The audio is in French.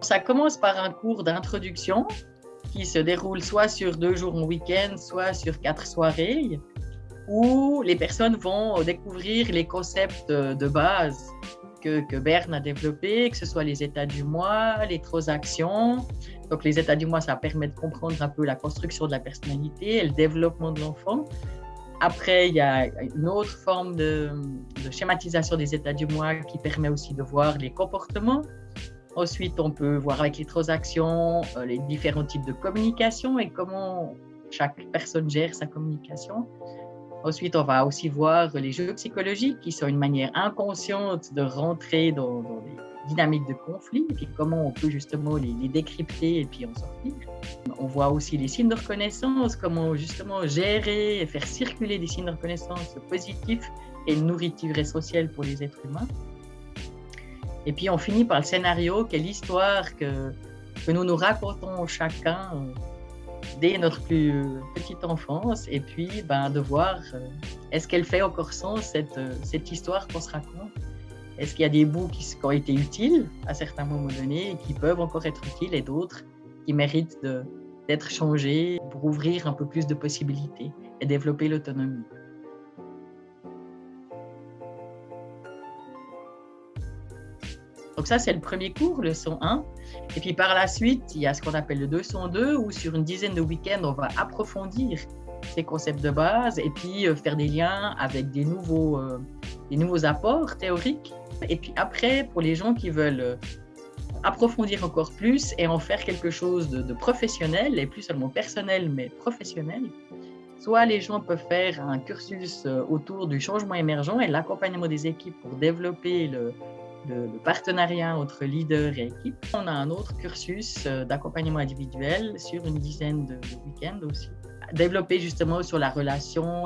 Ça commence par un cours d'introduction qui se déroule soit sur 2 jours en week-end, soit sur 4 soirées, où les personnes vont découvrir les concepts de base que Berne a développés, que ce soit les états du moi, les transactions. Donc les états du moi, ça permet de comprendre un peu la construction de la personnalité et le développement de l'enfant. Après, il y a une autre forme de schématisation des états du moi qui permet aussi de voir les comportements. Ensuite, on peut voir avec les transactions les différents types de communication et comment chaque personne gère sa communication. Ensuite, on va aussi voir les jeux psychologiques qui sont une manière inconsciente de rentrer dans les dynamiques de conflit et puis comment on peut justement les décrypter et puis en sortir. On voit aussi les signes de reconnaissance, comment justement gérer et faire circuler des signes de reconnaissance positifs et une nourriture essentielle pour les êtres humains. Et puis on finit par le scénario, qui est l'histoire que nous racontons chacun dès notre plus petite enfance, et puis de voir est-ce qu'elle fait encore sens, cette histoire qu'on se raconte. Est-ce qu'il y a des bouts qui ont été utiles à certains moments donnés et qui peuvent encore être utiles, et d'autres qui méritent d'être changés pour ouvrir un peu plus de possibilités et développer l'autonomie. Donc ça, c'est le premier cours, leçon 1. Et puis par la suite, il y a ce qu'on appelle le leçon 2, où sur une dizaine de week-ends, on va approfondir ces concepts de base et puis faire des liens avec des nouveaux apports théoriques. Et puis après, pour les gens qui veulent approfondir encore plus et en faire quelque chose de professionnel, et plus seulement personnel, mais professionnel, soit les gens peuvent faire un cursus autour du changement émergent et l'accompagnement des équipes pour développer le partenariat entre leaders et équipes. On a un autre cursus d'accompagnement individuel sur une dizaine de week-ends aussi, développé justement sur la relation,